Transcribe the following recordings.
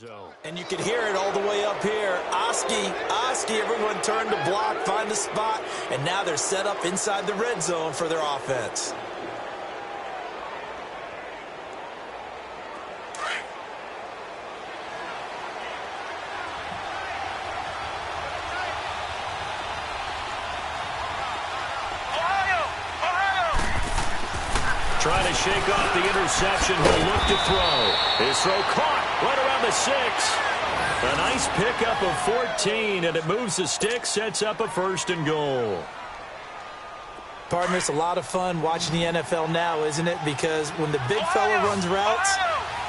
zone. And you can hear it all the way up here. Oski, everyone turned to block, find a spot, and now they're set up inside the red zone for their offense. Trying to shake off the interception. He'll look to throw. His throw caught right around the 6. A nice pickup of 14, and it moves the stick, sets up a 1st and goal. Partner, it's a lot of fun watching the NFL now, isn't it? Because when the big fella runs routes,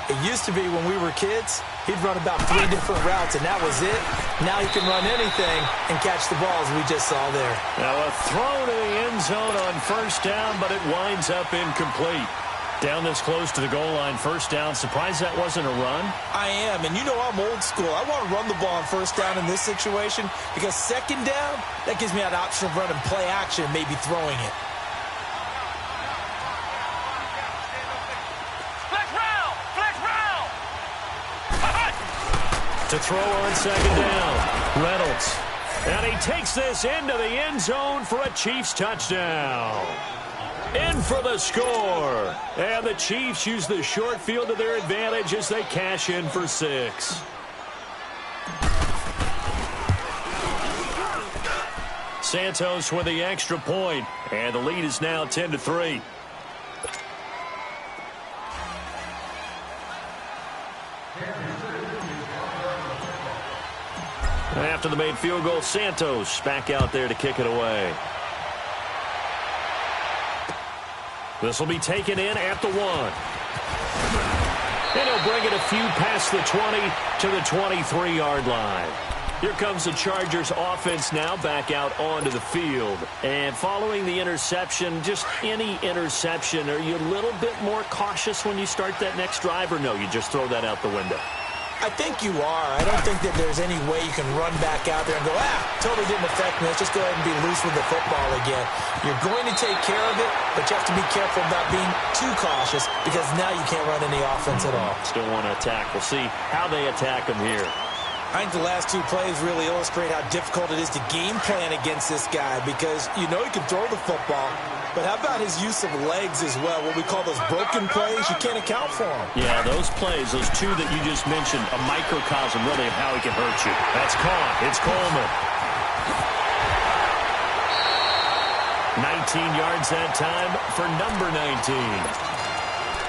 it used to be when we were kids, he'd run about 3 different routes, and that was it. Now he can run anything and catch the balls we just saw there. Now a throw to the end zone on 1st down, but it winds up incomplete. Down this close to the goal line, 1st down. Surprised that wasn't a run? I am, and you know I'm old school. I want to run the ball on 1st down in this situation because 2nd down, that gives me an option of running play action, maybe throwing it. To throw on 2nd down, Reynolds. And he takes this into the end zone for a Chiefs touchdown. In for the score. And the Chiefs use the short field to their advantage as they cash in for 6. Santos with the extra point, and the lead is now 10-3. After the made field goal, Santos back out there to kick it away. This will be taken in at the 1. And he'll bring it a few past the 20 to the 23-yard line. Here comes the Chargers offense now back out onto the field. And following the interception, just any interception, are you a little bit more cautious when you start that next drive, or no, you just throw that out the window? I think you are. I don't think that there's any way you can run back out there and go, totally didn't affect me. Let's just go ahead and be loose with the football again. You're going to take care of it, but you have to be careful about being too cautious because now you can't run any offense at all. Still want to attack. We'll see how they attack them here. I think the last 2 plays really illustrate how difficult it is to game plan against this guy because you know he can throw the football, but how about his use of legs as well? What we call those broken plays, you can't account for them. Yeah, those plays, those 2 that you just mentioned, a microcosm really of how he can hurt you. That's caught. It's Coleman. 19 yards that time for number 19.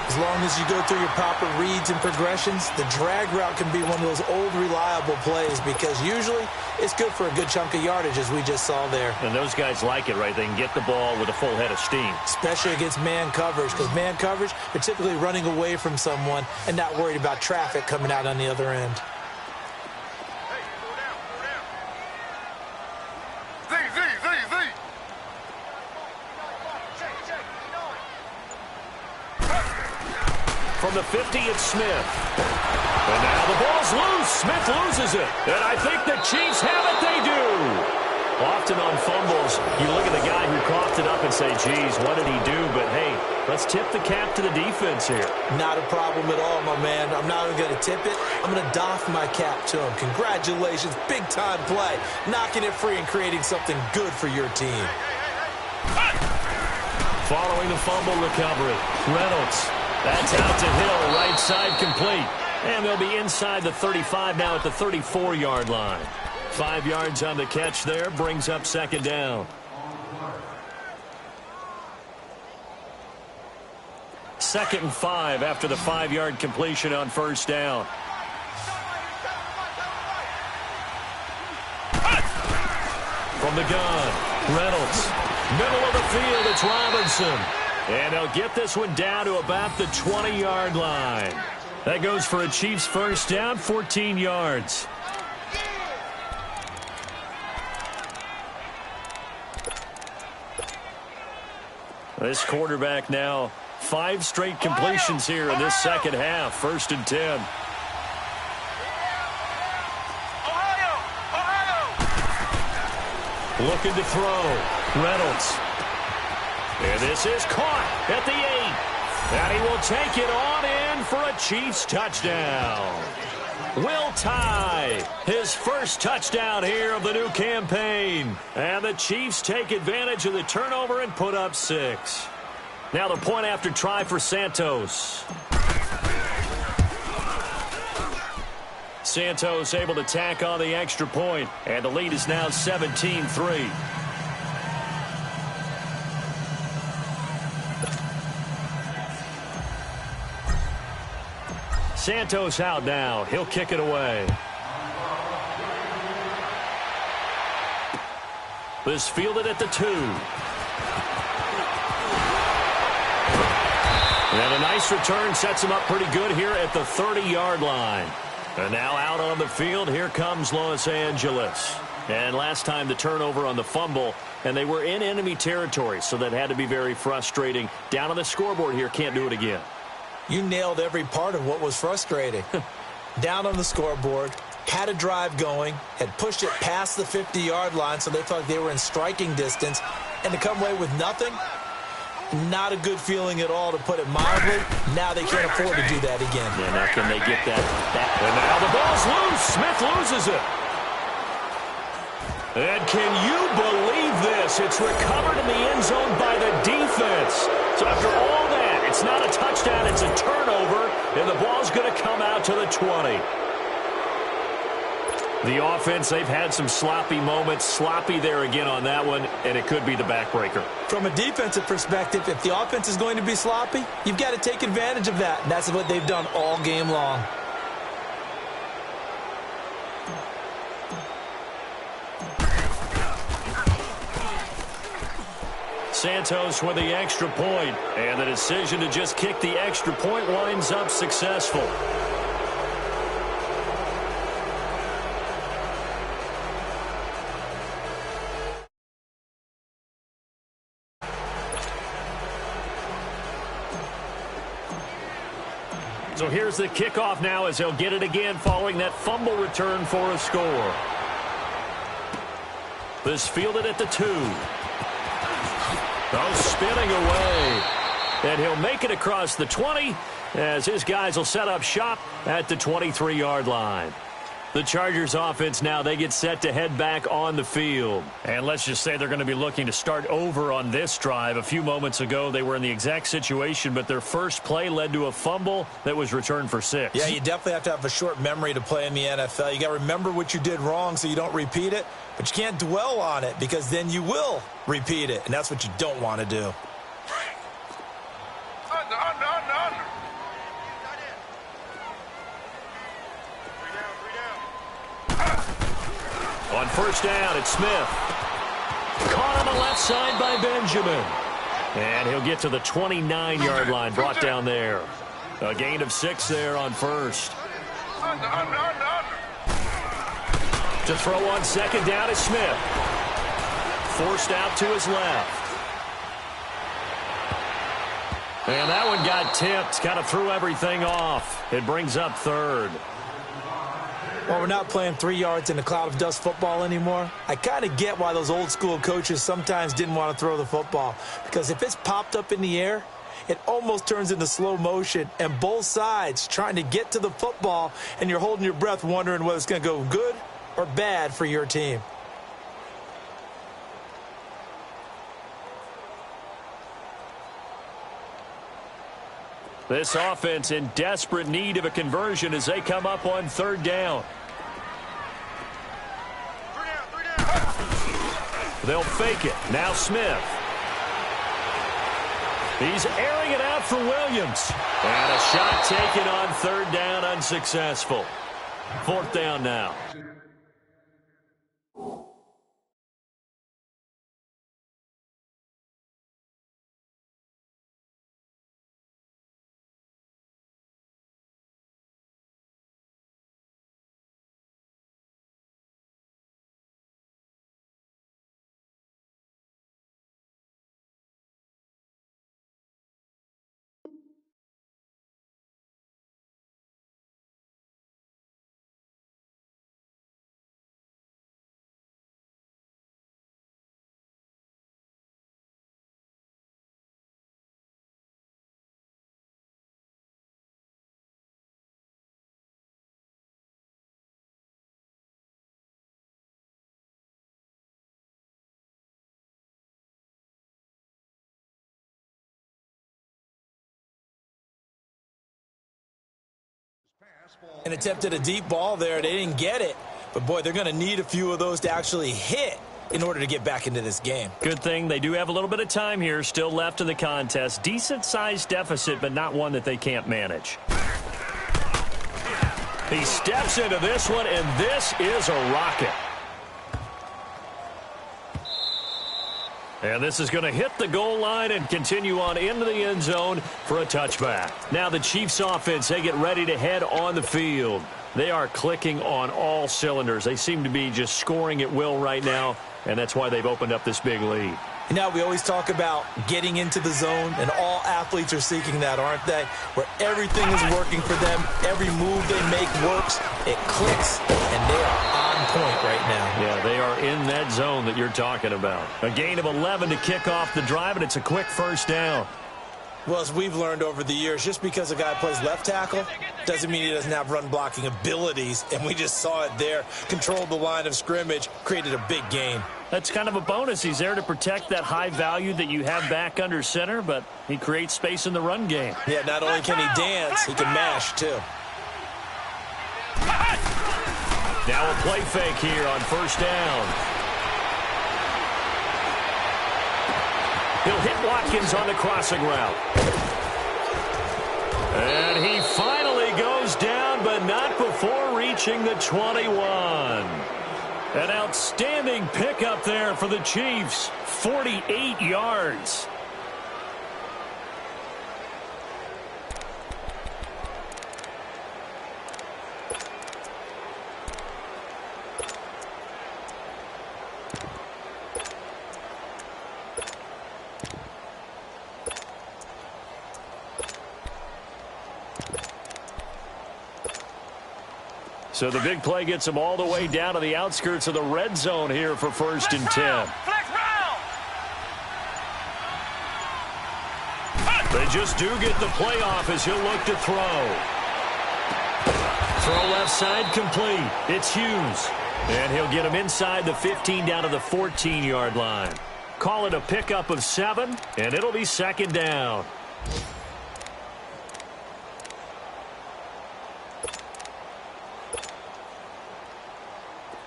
As long as you go through your proper reads and progressions, the drag route can be one of those old reliable plays because usually it's good for a good chunk of yardage as we just saw there. And those guys like it, right? They can get the ball with a full head of steam. Especially against man coverage because man coverage, they're typically running away from someone and not worried about traffic coming out on the other end. From the 50, it's Smith. And now the ball's loose. Smith loses it. And I think the Chiefs have it. They do. Often on fumbles, you look at the guy who coughed it up and say, geez, what did he do? But, hey, let's tip the cap to the defense here. Not a problem at all, my man. I'm not even going to tip it. I'm going to doff my cap to him. Congratulations. Big-time play. Knocking it free and creating something good for your team. Following the fumble recovery, Reynolds. That's out to Hill, right side complete. And they'll be inside the 35 now at the 34-yard line. 5 yards on the catch there, brings up 2nd down. 2nd and 5 after the 5-yard completion on 1st down. From the gun, Reynolds. Middle of the field, it's Robinson. And they'll get this one down to about the 20-yard line. That goes for a Chiefs 1st down, 14 yards. This quarterback now, 5 straight completions here in this second half. 1st and 10. Looking to throw. Reynolds. And this is caught at the 8. And he will take it on in for a Chiefs touchdown. will tie his first touchdown here of the new campaign. And the Chiefs take advantage of the turnover and put up 6. Now the point after try for Santos. Santos able to tack on the extra point, and the lead is now 17-3. Santos out now. He'll kick it away. This fielded at the 2. And a nice return sets him up pretty good here at the 30-yard line. And now out on the field, here comes Los Angeles. And last time the turnover on the fumble, and they were in enemy territory, so that had to be very frustrating. Down on the scoreboard here, can't do it again. You nailed every part of what was frustrating. Down on the scoreboard, had a drive going, had pushed it past the 50-yard line so they felt like they were in striking distance, and to come away with nothing, not a good feeling at all, to put it mildly. Now they can't afford to do that again. Yeah, now can they get that back? And now the ball's loose. Smith loses it. And can you believe this? It's recovered in the end zone by the defense. So after all that, it's not a touchdown, it's a turnover, and the ball's going to come out to the 20. The offense, they've had some sloppy moments. Sloppy there again on that one, and it could be the backbreaker. From a defensive perspective, if the offense is going to be sloppy, you've got to take advantage of that. And that's what they've done all game long. Santos with the extra point, and the decision to just kick the extra point winds up successful. So here's the kickoff now as they'll get it again following that fumble return for a score. This fielded at the 2. Oh, spinning away. And he'll make it across the 20 as his guys will set up shop at the 23-yard line. The Chargers offense now, they get set to head back on the field. And let's just say they're going to be looking to start over on this drive. A few moments ago, they were in the exact situation, but their first play led to a fumble that was returned for 6. Yeah, you definitely have to have a short memory to play in the NFL. You got to remember what you did wrong so you don't repeat it, but you can't dwell on it because then you will repeat it, and that's what you don't want to do. On first down, it's Smith. Caught on the left side by Benjamin. And he'll get to the 29-yard line, brought down there. A gain of 6 there on first. To throw on second down is Smith. Forced out to his left. And that one got tipped, kind of threw everything off. It brings up third. Well, we're not playing 3 yards in a cloud of dust football anymore. I kind of get why those old school coaches sometimes didn't want to throw the football. Because if it's popped up in the air, it almost turns into slow motion. And both sides trying to get to the football, and you're holding your breath wondering whether it's going to go good or bad for your team. This offense in desperate need of a conversion as they come up on third down. They'll fake it. Now Smith. He's airing it out for Williams. And a shot taken on third down, unsuccessful. Fourth down now. And attempted a deep ball there. They didn't get it. But, boy, they're going to need a few of those to actually hit in order to get back into this game. Good thing they do have a little bit of time here still left in the contest. Decent-sized deficit, but not one that they can't manage. He steps into this one, and this is a rocket. And this is going to hit the goal line and continue on into the end zone for a touchback. Now the Chiefs offense, they get ready to head on the field. They are clicking on all cylinders. They seem to be just scoring at will right now, and that's why they've opened up this big lead. You know, we always talk about getting into the zone, and all athletes are seeking that, aren't they? Where everything is working for them, every move they make works, it clicks, and they are on point right now. Yeah, they are in that zone that you're talking about. A gain of 11 to kick off the drive, and it's a quick first down. Well, as we've learned over the years, just because a guy plays left tackle doesn't mean he doesn't have run-blocking abilities, and we just saw it there. Controlled the line of scrimmage, created a big gain. That's kind of a bonus. He's there to protect that high value that you have back under center, but he creates space in the run game. Yeah, not only can he dance, he can mash, too. Now a play fake here on first down. He'll hit Watkins on the crossing route. And he finally goes down, but not before reaching the 21. An outstanding pickup there for the Chiefs. 48 yards. So the big play gets them all the way down to the outskirts of the red zone here for 1st and 10. They just do get the play off as he'll look to throw. Throw left side complete. It's Hughes. And he'll get him inside the 15 down to the 14-yard line. Call it a pickup of 7, and it'll be 2nd down.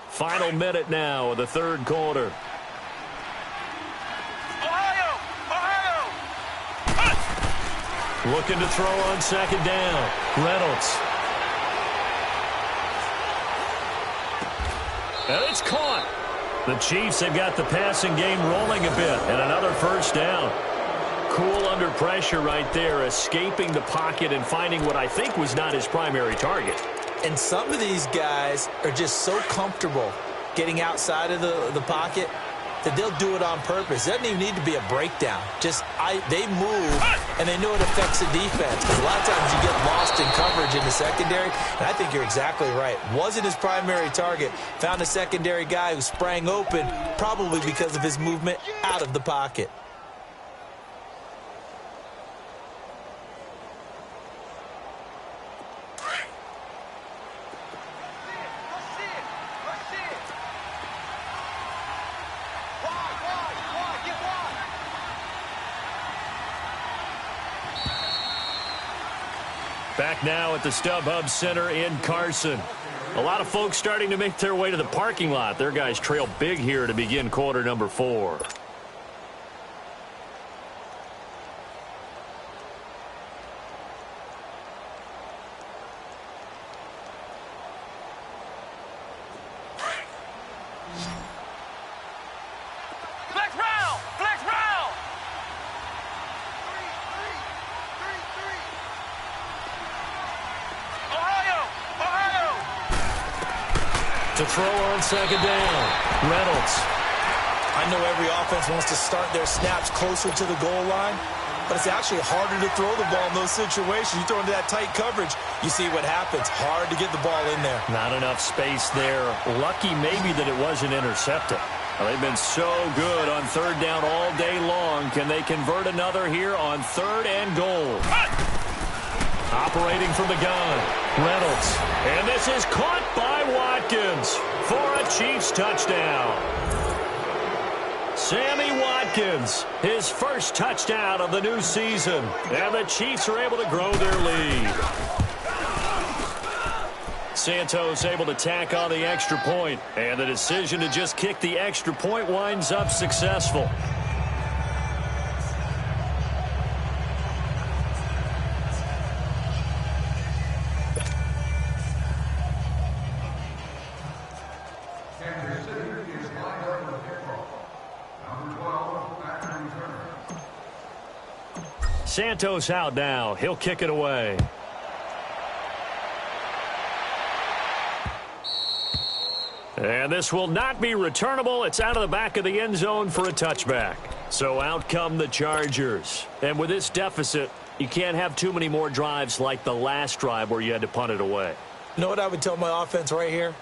Final minute now of the 3rd quarter. Ohio! Looking to throw on 2nd down. Reynolds. And it's caught. The Chiefs have got the passing game rolling a bit, and another 1st down. Cool under pressure right there, escaping the pocket and finding what I think was not his primary target. And some of these guys are just so comfortable getting outside of the pocket that they'll do it on purpose. It doesn't even need to be a breakdown. They move, and they know it affects the defense. Because a lot of times you get lost in coverage in the secondary, and I think you're exactly right. Wasn't his primary target. Found a secondary guy who sprang open, probably because of his movement out of the pocket. Back now at the StubHub Center in Carson. A lot of folks starting to make their way to the parking lot. Their guys trail big here to begin quarter number 4. To throw on 2nd down. Reynolds. I know every offense wants to start their snaps closer to the goal line, but it's actually harder to throw the ball in those situations. You throw into that tight coverage, you see what happens. Hard to get the ball in there. Not enough space there. Lucky maybe that it wasn't intercepted. Well, they've been so good on 3rd down all day long. Can they convert another here on 3rd and goal? Operating from the gun, Reynolds. And this is caught by Watkins for a Chiefs touchdown. Sammy Watkins, his first touchdown of the new season. And the Chiefs are able to grow their lead. Santos able to tack on the extra point, and the decision to just kick the extra point winds up successful. Santos out now. He'll kick it away. And this will not be returnable. It's out of the back of the end zone for a touchback. So out come the Chargers. And with this deficit, you can't have too many more drives like the last drive where you had to punt it away. You know what I would tell my offense right here?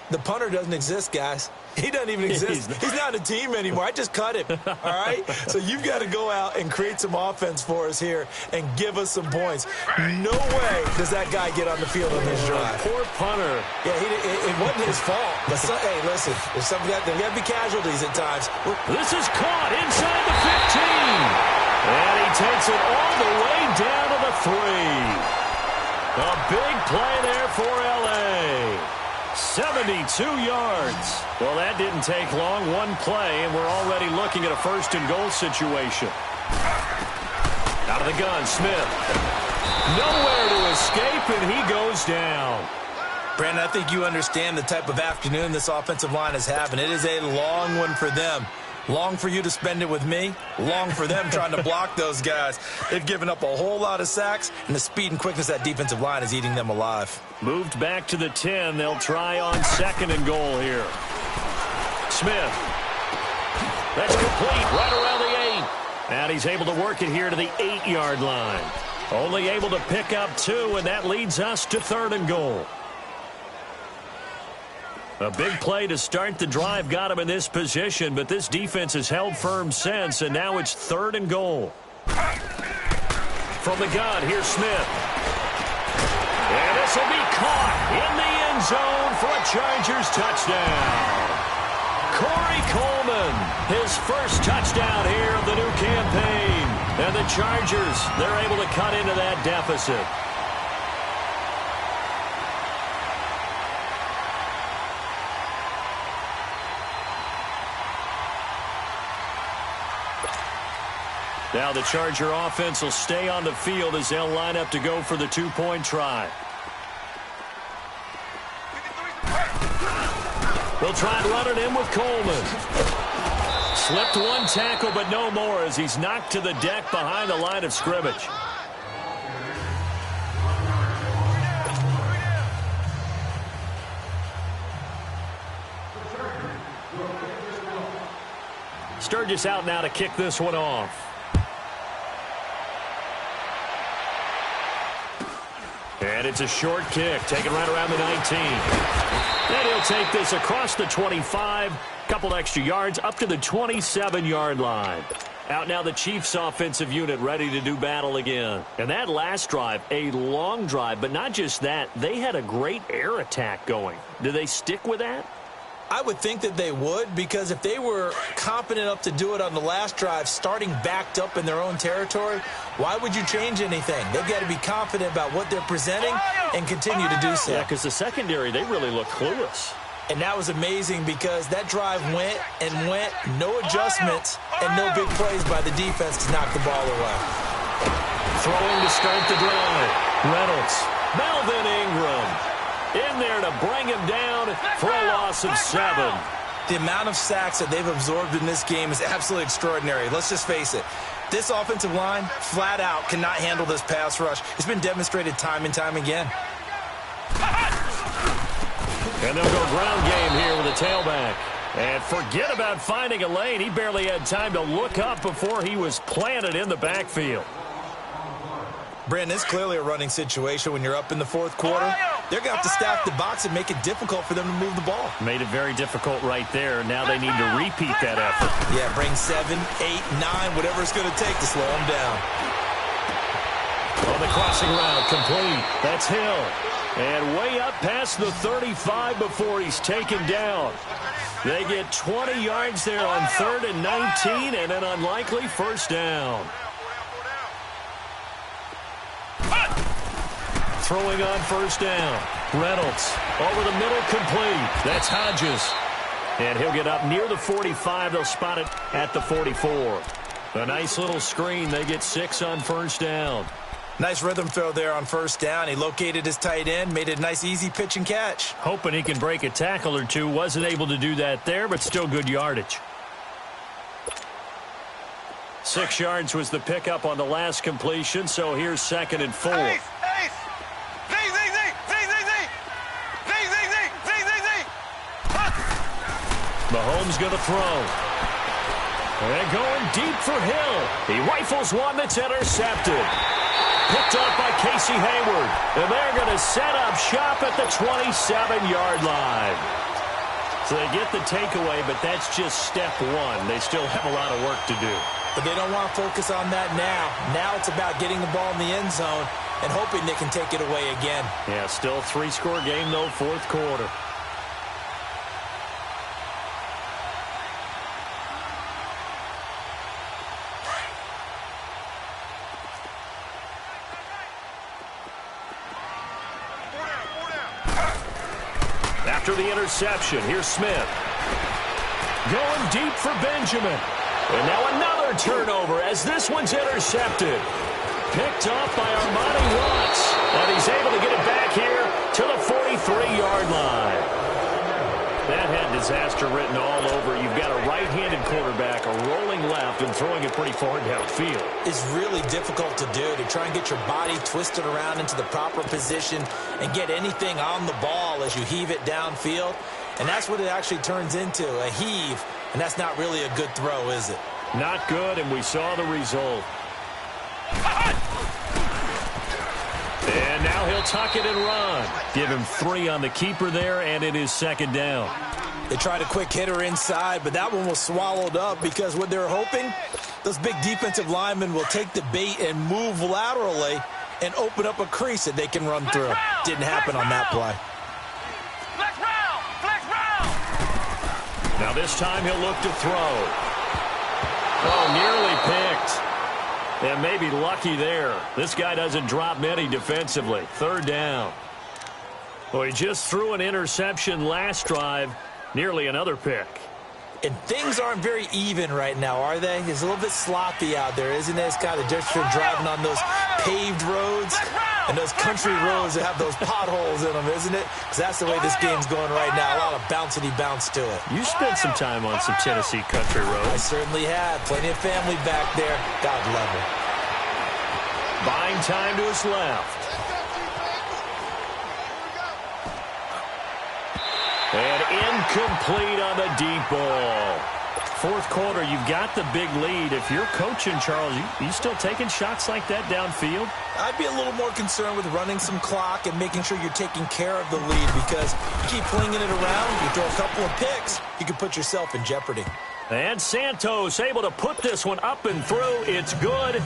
The punter doesn't exist, guys. He doesn't even exist. He's not a team anymore. I just cut him, all right? So you've got to go out and create some offense for us here and give us some points. No way does that guy get on the field on this drive. Poor punter. Yeah, it wasn't his fault. But hey, listen, there's got to be casualties at times. This is caught inside the 15. And he takes it all the way down to the 3. A big play there for L.A. 72 yards. Well, that didn't take long. One play, and we're already looking at a first-and-goal situation. Out of the gun, Smith. Nowhere to escape, and he goes down. Brandon, I think you understand the type of afternoon this offensive line is having. It is a long one for them. Long for you to spend it with me. Long for them trying to block those guys. They've given up a whole lot of sacks, and the speed and quickness of that defensive line is eating them alive. Moved back to the 10. They'll try on second and goal here. Smith. That's complete right around the 8. And he's able to work it here to the 8-yard line. Only able to pick up 2, and that leads us to third and goal. A big play to start the drive got him in this position, but this defense has held firm since, and now it's third and goal. From the gun, here's Smith. And this will be caught in the end zone for a Chargers touchdown. Corey Coleman, his first touchdown here of the new campaign. And the Chargers, they're able to cut into that deficit. Now the Charger offense will stay on the field as they'll line up to go for the 2-point try. They'll try and run it in with Coleman. Slipped one tackle, but no more as he's knocked to the deck behind the line of scrimmage. Sturgis out now to kick this one off. And it's a short kick, taken right around the 19. And he'll take this across the 25, couple extra yards, up to the 27-yard line. Out now the Chiefs offensive unit ready to do battle again. And that last drive, a long drive, but not just that, they had a great air attack going. Do they stick with that? I would think that they would, because if they were confident enough to do it on the last drive, starting backed up in their own territory, why would you change anything? They've got to be confident about what they're presenting and continue to do so. Yeah, because the secondary, they really look clueless. And that was amazing because that drive went and went, no adjustments and no big plays by the defense to knock the ball away. Throwing to start the drive. Reynolds. Melvin Ingram. In there to bring him down for a loss of 7. The amount of sacks that they've absorbed in this game is absolutely extraordinary. Let's just face it. This offensive line, flat out, cannot handle this pass rush. It's been demonstrated time and time again. And they'll go ground game here with a tailback. And forget about finding a lane. He barely had time to look up before he was planted in the backfield. Brandon, it's clearly a running situation when you're up in the fourth quarter. They're going to have to stack the box and make it difficult for them to move the ball. Made it very difficult right there. Now they need to repeat that effort. Yeah, bring 7, 8, 9, whatever it's going to take to slow them down. On the crossing route, complete. That's Hill. And way up past the 35 before he's taken down. They get 20 yards there on 3rd and 19 and an unlikely first down. throwing on first down. Reynolds over the middle, complete. That's Hodges. And he'll get up near the 45. They'll spot it at the 44. A nice little screen. They get 6 on first down. Nice rhythm throw there on first down. He located his tight end, made it a nice easy pitch and catch. Hoping he can break a tackle or two. Wasn't able to do that there, but still good yardage. 6 yards was the pickup on the last completion, so here's 2nd and 4. Mahomes going to throw. And going deep for Hill. He rifles one that's intercepted. Picked up by Casey Hayward. And they're going to set up shop at the 27-yard line. So they get the takeaway, but that's just step one. They still have a lot of work to do. But they don't want to focus on that now. Now it's about getting the ball in the end zone and hoping they can take it away again. Yeah, still 3-score game, though, 4th quarter. After the interception, here's Smith. Going deep for Benjamin. And now another turnover as this one's intercepted. Picked off by Armani Watts. And he's able to get it back here to the 43-yard line. That had disaster written all over. You've got a right-handed quarterback, a rolling left, and throwing it pretty far downfield. It's really difficult to do, to try and get your body twisted around into the proper position and get anything on the ball as you heave it downfield. And that's what it actually turns into, a heave. And that's not really a good throw, is it? Not good, and we saw the result. And now he'll tuck it and run. Give him 3 on the keeper there, and it is 2nd down. They tried a quick hitter inside, but that one was swallowed up because what they're hoping, those big defensive linemen will take the bait and move laterally and open up a crease that they can run through. Didn't happen on that play. Now this time he'll look to throw. Oh, nearly picked. And maybe lucky there. This guy doesn't drop many defensively. 3rd down. Well, he just threw an interception last drive. Nearly another pick. And things aren't very even right now, are they? It's a little bit sloppy out there, isn't it? It's kind of different from driving on those paved roads and those country roads that have those potholes in them, isn't it? Because that's the way this game's going right now. A lot of bouncy bounce to it. You spent some time on some Tennessee country roads. I certainly have. Plenty of family back there. God love her. Buying time to his left. And incomplete on the deep ball. 4th quarter, you've got the big lead. If you're coaching, Charles, you still taking shots like that downfield? I'd be a little more concerned with running some clock and making sure you're taking care of the lead, because you keep flinging it around, you throw a couple of picks, you can put yourself in jeopardy. And Santos able to put this one up and through. It's good.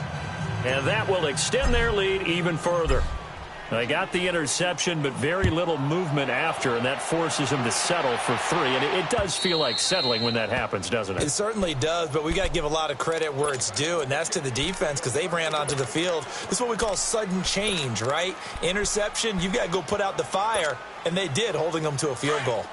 And that will extend their lead even further. They got the interception, but very little movement after, and that forces him to settle for 3. And it does feel like settling when that happens, doesn't it? It certainly does, but we got to give a lot of credit where it's due, and that's to the defense, because they ran onto the field. This is what we call sudden change, right? Interception, you've got to go put out the fire, and they did, holding them to a field goal.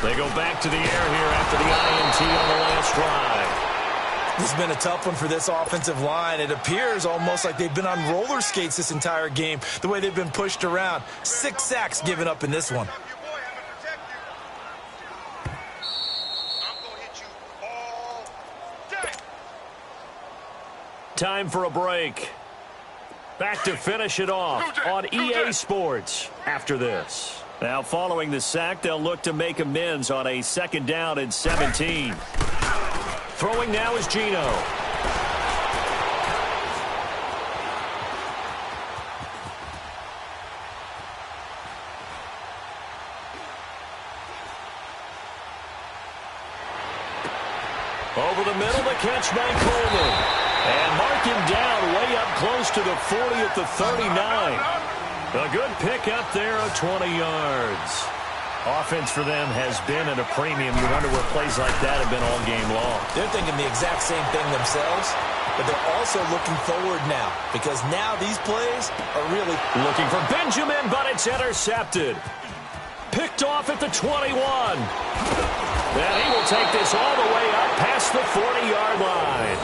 They go back to the air here after the INT on the last drive. This has been a tough one for this offensive line. It appears almost like they've been on roller skates this entire game, the way they've been pushed around. 6 sacks given up in this one. Time for a break. Back to finish it off on EA Sports after this. Now, following the sack, they'll look to make amends on a 2nd down and 17. Throwing now is Gino. Over the middle, the catch by Coleman. And mark him down way up close to the 40 at the 39. A good pick up there of 20 yards. Offense for them has been at a premium. You wonder where plays like that have been all game long. They're thinking the exact same thing themselves, but they're also looking forward now because now these plays are really looking for Benjamin, but it's intercepted. Picked off at the 21. And he will take this all the way up past the 40-yard line.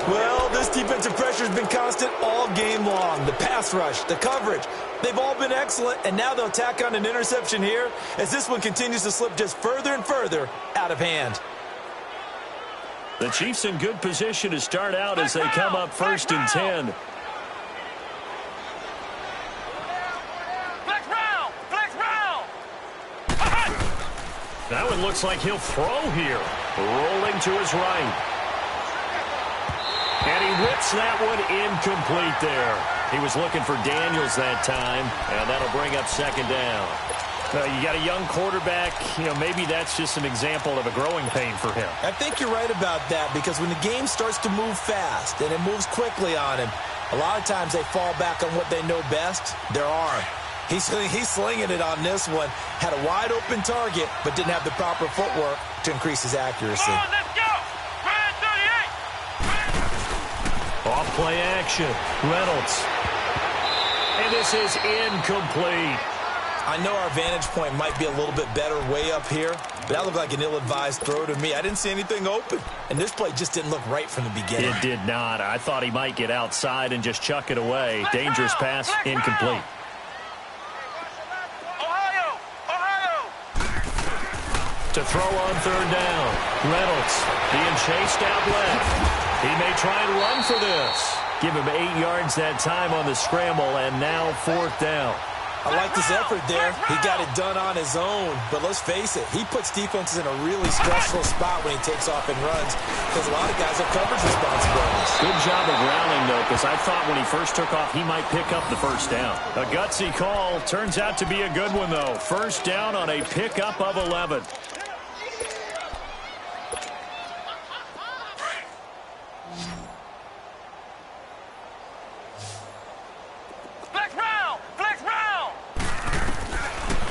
Well, this defensive pressure has been constant all game long. The pass rush, the coverage, they've all been excellent, and now they'll tack on an interception here as this one continues to slip just further and further out of hand. The Chiefs in good position to start out as they come up 1st and 10. That one looks like he'll throw here. Rolling to his right. And he whips that one incomplete there. He was looking for Daniels that time, and that'll bring up 2nd down. You got a young quarterback. Maybe that's just an example of a growing pain for him. I think you're right about that because when the game starts to move fast and it moves quickly on him, a lot of times they fall back on what they know best, their arm. He's slinging it on this one. Had a wide-open target, but didn't have the proper footwork to increase his accuracy. Let's go! Off play action. Reynolds. And this is incomplete. I know our vantage point might be a little bit better way up here, but that looked like an ill-advised throw to me. I didn't see anything open, and this play just didn't look right from the beginning. It did not. I thought he might get outside and just chuck it away. Dangerous pass, incomplete. To throw on 3rd down. Reynolds being chased out left. He may try and run for this. Give him 8 yards that time on the scramble, and now 4th down. I like this effort there. He got it done on his own, but let's face it, he puts defenses in a really stressful spot when he takes off and runs because a lot of guys have coverage responsibilities. Good job of rallying, though, because I thought when he first took off, he might pick up the 1st down. A gutsy call. Turns out to be a good one, though. 1st down on a pickup of 11.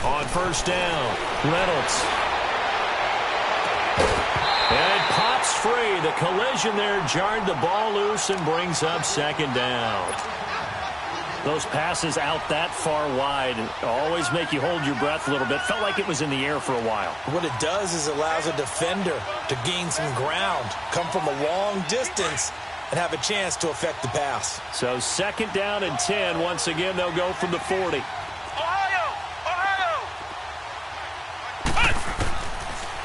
On 1st down, Reynolds. And it pops free. The collision there jarred the ball loose and brings up 2nd down. Those passes out that far wide always make you hold your breath a little bit. Felt like it was in the air for a while. What it does is it allows a defender to gain some ground, come from a long distance, and have a chance to affect the pass. So 2nd down and 10. Once again, they'll go from the 40.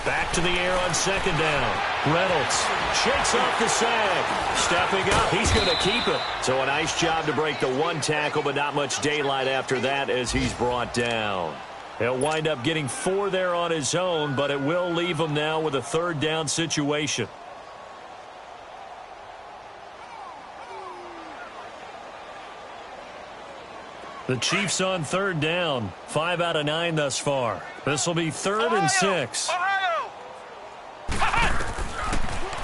Back to the air on 2nd down. Reynolds shakes off the sack. Stepping up, he's going to keep it. So a nice job to break the 1 tackle, but not much daylight after that as he's brought down. He'll wind up getting 4 there on his own, but it will leave him now with a 3rd down situation. The Chiefs on 3rd down. 5 out of 9 thus far. This will be 3rd and 6.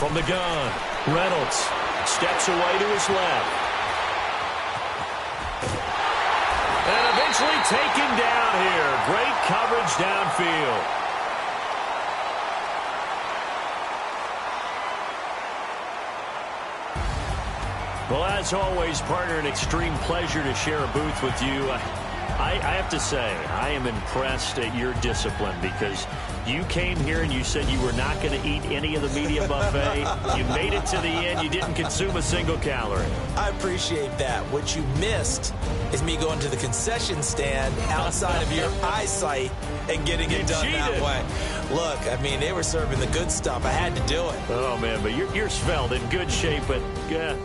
From the gun, Reynolds steps away to his left. And eventually taken down here. Great coverage downfield. Well, as always, partner, an extreme pleasure to share a booth with you. I have to say, I am impressed at your discipline because you came here and you said you were not going to eat any of the media buffet. You made it to the end. You didn't consume a single calorie. I appreciate that. What you missed is me going to the concession stand outside of your eyesight and getting it done that way. Look, I mean, they were serving the good stuff. I had to do it. Oh, man, but you're svelte, in good shape, but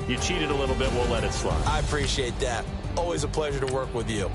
you cheated a little bit. We'll let it slide. I appreciate that. Always a pleasure to work with you.